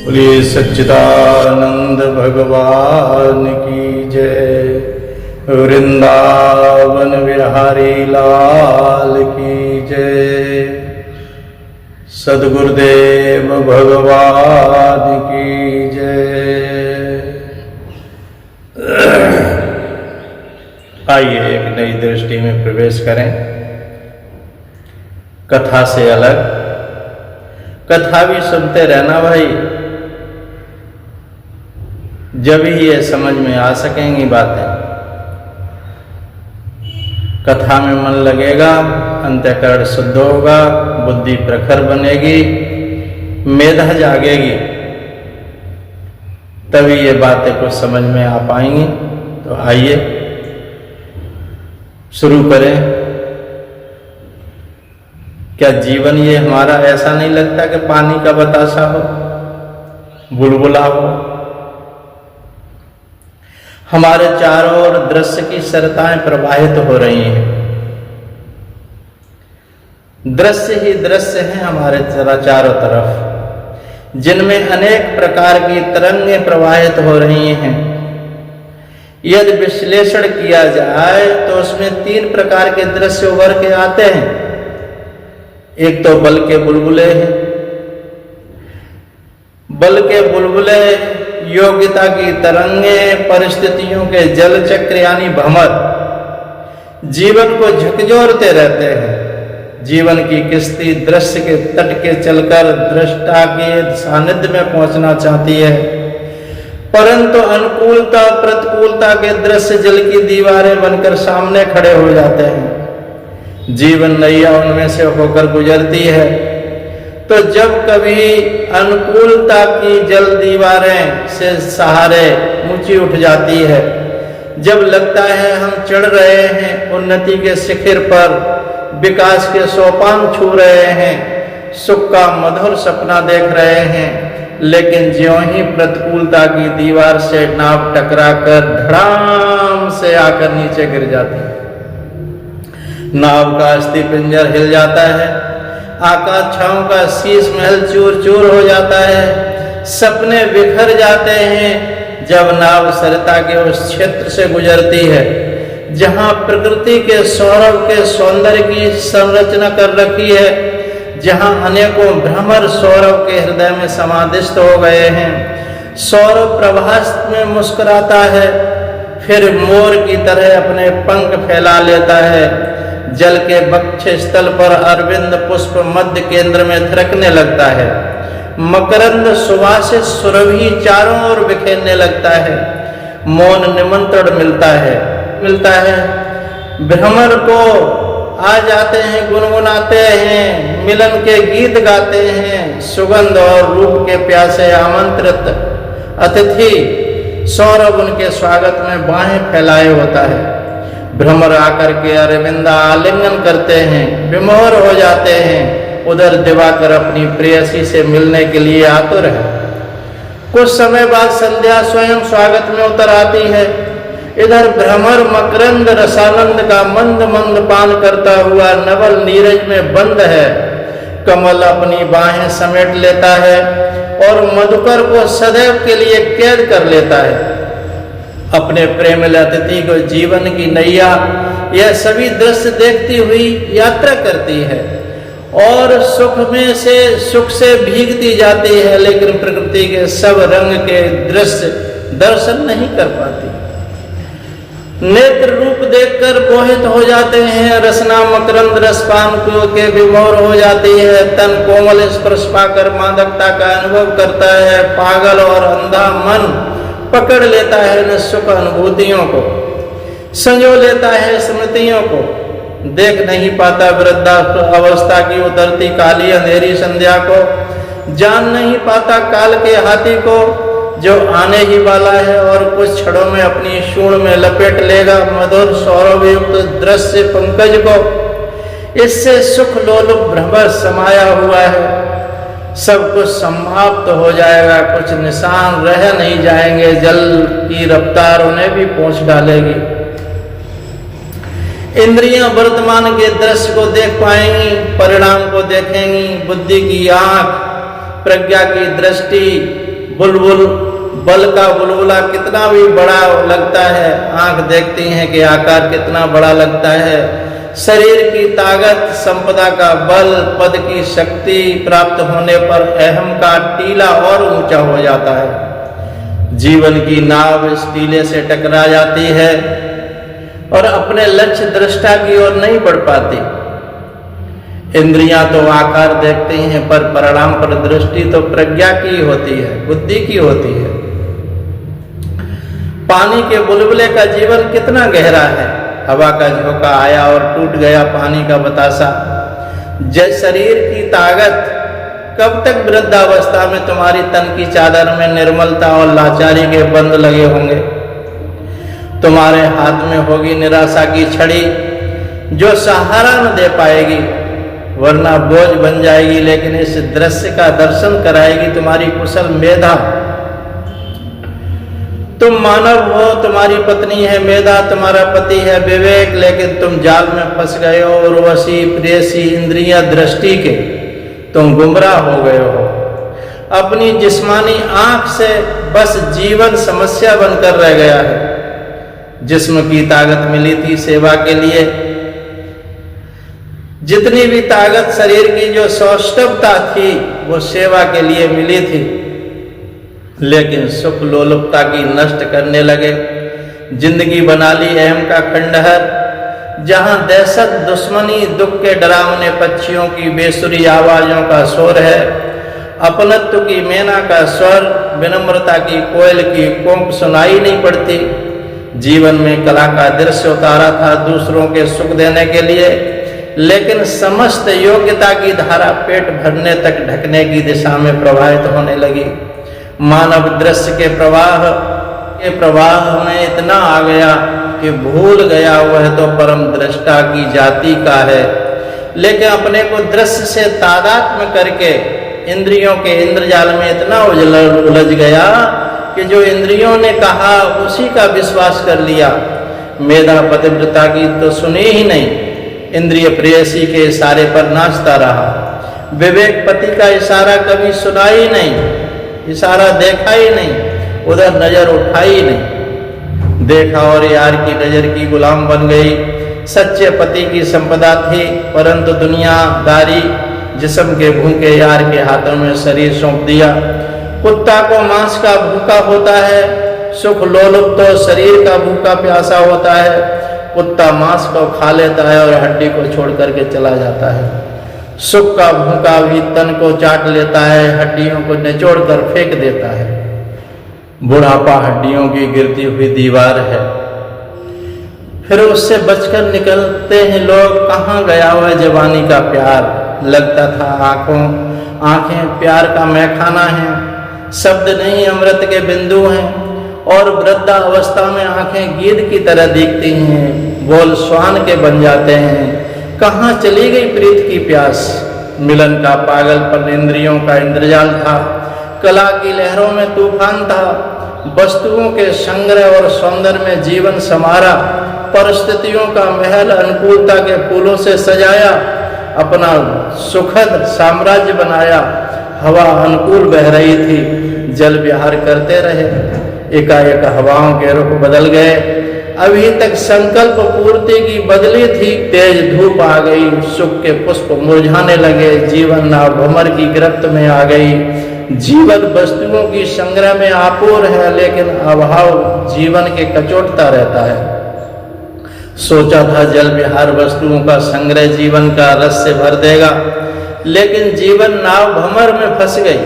बोलिए सच्चिदानंद भगवान की जय। वृंदावन बिहारी लाल की जय। सद्गुरुदेव भगवान की जय। आइए एक नई दृष्टि में प्रवेश करें। कथा से अलग। कथा भी सुनते रहना भाई, जब ही ये समझ में आ सकेंगी बातें। कथा में मन लगेगा, अंतःकरण शुद्ध होगा, बुद्धि प्रखर बनेगी, मेधा जागेगी, तभी ये बातें कुछ समझ में आ पाएंगी। तो आइए शुरू करें। क्या जीवन ये हमारा ऐसा नहीं लगता कि पानी का बतासा हो, बुलबुला हो? हमारे चारों ओर दृश्य की सरताएं प्रवाहित हो रही हैं। दृश्य ही दृश्य हैं हमारे चारों तरफ, जिनमें अनेक प्रकार की तरंगें प्रवाहित हो रही हैं। यदि विश्लेषण किया जाए तो उसमें तीन प्रकार के दृश्य उभर के आते हैं। एक तो बल के बुलबुले हैं। बल के बुलबुले योग्यता की तरंगें, परिस्थितियों के जल चक्र यानी भंवर जीवन को झकझोरते रहते हैं। जीवन की किश्ती दृश्य के तट के चलकर दृष्टा के सानिध्य में पहुंचना चाहती है, परंतु अनुकूलता प्रतिकूलता के दृश्य जल की दीवारें बनकर सामने खड़े हो जाते हैं। जीवन नैया उनमें से होकर गुजरती है। तो जब कभी अनुकूलता की जल दीवारें से सहारे ऊंची उठ जाती है, जब लगता है हम चढ़ रहे हैं उन्नति के शिखर पर, विकास के सोपान छू रहे हैं, सुख का मधुर सपना देख रहे हैं, लेकिन ज्यों ही प्रतिकूलता की दीवार से नाव टकराकर धड़ाम से आकर नीचे गिर जाती है। नाव का अस्थि पिंजर हिल जाता है, आकांक्षाओं का शीश महल चूर चूर हो जाता है, सपने बिखर जाते हैं। जब नाव सरता के उस क्षेत्र से गुजरती है जहां प्रकृति के सौरभ के सौंदर्य की संरचना कर रखी है, जहां अनेकों भ्रमर सौरभ के हृदय में समाधिस्थ हो गए हैं, सौरभ प्रभास में मुस्कुराता है, फिर मोर की तरह अपने पंख फैला लेता है। जल के वक्ष स्थल पर अरविंद पुष्प मध्य केंद्र में थिरकने लगता है। मकरंद सुवासित सुरभि चारों ओर बिखेरने लगता है। मौन निमंत्रण मिलता है। भ्रमर को आ जाते हैं, गुनगुनाते हैं, मिलन के गीत गाते हैं। सुगंध और रूप के प्यासे आमंत्रित अतिथि सौरभ उनके स्वागत में बाहें फैलाए होता है। भ्रमर आकर के अरविंदा आलिंगन करते हैं, विमोर हो जाते हैं। उधर दिवाकर अपनी प्रेयसी से मिलने के लिए आतुर है। कुछ समय बाद संध्या स्वयं स्वागत में उतर आती है। इधर भ्रमर मकरंद रसानंद का मंद मंद पान करता हुआ नवल नीरज में बंद है। कमल अपनी बाहें समेट लेता है और मधुकर को सदैव के लिए कैद कर लेता है। अपने प्रेम अतिथि को जीवन की नैया यह सभी दृश्य देखती हुई यात्रा करती है और सुख से भीगती जाती है, लेकिन प्रकृति के सब रंग के दृश्य दर्शन नहीं कर पाती। नेत्र रूप देखकर मोहित हो जाते हैं। रसना मकरंद रसपान के विमोर हो जाती है। तन कोमल स्पर्श पाकर मादकता का अनुभव करता है। पागल और अंधा मन पकड़ लेता है इन सुख अनुभूतियों को, संजो लेता है स्मृतियों को। देख नहीं पाता वृद्धा अवस्था की उतरती काली अंधेरी संध्या को, जान नहीं पाता काल के हाथी को जो आने ही वाला है और कुछ क्षणों में अपनी शूण में लपेट लेगा मधुर सौरभ युक्त दृश्य पंकज को। इससे सुख लोलुप भ्रमर समाया हुआ है। सब कुछ समाप्त हो जाएगा, कुछ निशान रह नहीं जाएंगे। जल की रफ्तार उन्हें भी पहुंच डालेगी। इंद्रियां वर्तमान के दृश्य को देख पाएंगी, परिणाम को देखेंगी। बुद्धि की आंख, प्रज्ञा की दृष्टि बुलबुल बल का बुलबुला कितना भी बड़ा लगता है, आंख देखती हैं कि आकार कितना बड़ा लगता है, शरीर की ताकत, संपदा का बल, पद की शक्ति प्राप्त होने पर अहम का टीला और ऊंचा हो जाता है। जीवन की नाव इस टीले से टकरा जाती है और अपने लक्ष्य दृष्टा की ओर नहीं बढ़ पाती। इंद्रियां तो आकार देखती हैं, पर परिणाम पर दृष्टि तो प्रज्ञा की होती है, बुद्धि की होती है। पानी के बुलबुले का जीवन कितना गहरा है। हवा का झोंका आया और टूट गया पानी का बतासा। शरीर की ताकत कब तक वृद्धावस्था में तुम्हारी तन की चादर में निर्मलता और लाचारी के बंद लगे होंगे। तुम्हारे हाथ में होगी निराशा की छड़ी जो सहारा न दे पाएगी, वरना बोझ बन जाएगी, लेकिन इस दृश्य का दर्शन कराएगी तुम्हारी कुशल मेधा। तुम मानव हो, तुम्हारी पत्नी है मेधा, तुम्हारा पति है विवेक, लेकिन तुम जाल में फंस गए हो। उर्वशी प्रेयसी इंद्रिया दृष्टि के तुम गुमराह हो गए हो। अपनी जिस्मानी आंख से बस जीवन समस्या बनकर रह गया है। जिस्म की ताकत मिली थी सेवा के लिए, जितनी भी ताकत शरीर की जो सौष्ठवता थी वो सेवा के लिए मिली थी, लेकिन सुख लोलुपता की नष्ट करने लगे। जिंदगी बना ली अहम का खंडहर, जहां दहशत, दुश्मनी, दुख के डरावने पक्षियों की बेसुरी आवाजों का शोर है, अपनत्व की मैना का स्वर, विनम्रता की कोयल की कोंक सुनाई नहीं पड़ती। जीवन में कला का दृश्य उतारा था दूसरों के सुख देने के लिए, लेकिन समस्त योग्यता की धारा पेट भरने तक ढकने की दिशा में प्रवाहित होने लगी। मानव दृश्य के प्रवाह में इतना आ गया कि भूल गया वह तो परम दृष्टा की जाति का है। लेकिन अपने को दृश्य से तादात्म्य करके इंद्रियों के इंद्रजाल में इतना उलझ गया कि जो इंद्रियों ने कहा उसी का विश्वास कर लिया। मेधा पतिव्रता की तो सुनी ही नहीं, इंद्रिय प्रेयसी के इशारे पर नाचता रहा। विवेक पति का इशारा कभी सुना ही नहीं, इशारा देखा ही नहीं, उधर नजर उठाई नहीं। देखा और यार की नजर की गुलाम बन गई। सच्चे पति की संपदा थी, परंतु दुनियादारी जिस्म के भूखे यार के हाथों में शरीर सौंप दिया। कुत्ता को मांस का भूखा होता है, सुख लोलुप तो शरीर का भूखा प्यासा होता है। कुत्ता मांस को खा लेता है और हड्डी को छोड़ करके चला जाता है। सुख का भूखा भी तन को चाट लेता है, हड्डियों को निचोड़ कर फेंक देता है। बुढ़ापा हड्डियों की गिरती हुई दीवार है। फिर उससे बचकर निकलते हैं लोग। कहाँ गया हुआ जवानी का प्यार, लगता था आंखें प्यार का मैखाना है, शब्द नहीं अमृत के बिंदु हैं, और वृद्धावस्था में आंखें गीध की तरह दिखती हैं, बोल श्वान के बन जाते हैं। कहाँ चली गई प्रीत की प्यास। मिलन का पागलपन इंद्रियों का इंद्रजाल था, कला की लहरों में तूफान था। वस्तुओं के संग्रह और सौंदर्य में जीवन समारा, परिस्थितियों का महल अनुकूलता के फूलों से सजाया, अपना सुखद साम्राज्य बनाया। हवा अनुकूल बह रही थी, जल विहार करते रहे। एकाएक हवाओं के रुख बदल गए। अभी तक संकल्प पूर्ति की बदली थी, तेज धूप आ गई, सुख के पुष्प मुरझाने लगे। जीवन नाव भंवर की गिरफ्त में आ गई। जीवन वस्तुओं की संग्रह में आपूर है, लेकिन अभाव जीवन के कचोटता रहता है। सोचा था जल विहार वस्तुओं का संग्रह जीवन का रस से भर देगा, लेकिन जीवन नाव भंवर में फंस गई।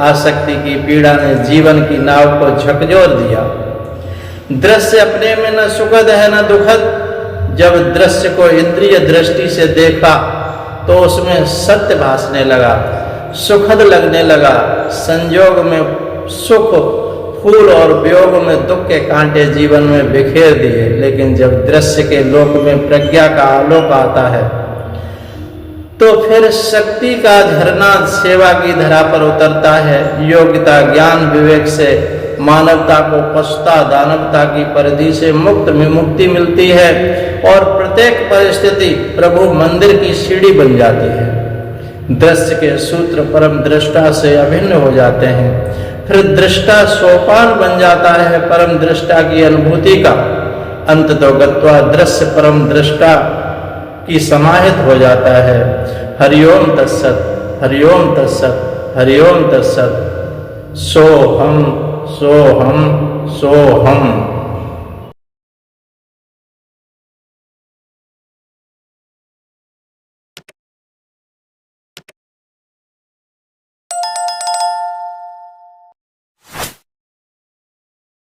आसक्ति की पीड़ा ने जीवन की नाव को झकझोर दिया। दृश्य अपने में न सुखद है न दुखद। जब दृश्य को इंद्रिय दृष्टि से देखा तो उसमें सत्य भासने लगा, सुखद लगने लगा। संयोग में सुख फूल और वियोग में दुख के कांटे जीवन में बिखेर दिए। लेकिन जब दृश्य के लोक में प्रज्ञा का आलोक आता है तो फिर शक्ति का झरना सेवा की धरा पर उतरता है। योग्यता ज्ञान विवेक से मानवता को पशुता दानवता की परिधि से मुक्ति मिलती है, और प्रत्येक परिस्थिति प्रभु मंदिर की सीढ़ी बन जाती है। दृश्य के सूत्र परम दृष्टा से अभिन्न हो जाते हैं। फिर दृष्टा सोपान बन जाता है परम दृष्टा की अनुभूति का। अंततो गत्वा दृश्य परम दृष्टा की समाहित हो जाता है। हरिओम तत्सत, हरिओम तत्सत, हरिओम तत्सत। सोहम, सोहम, सोहम।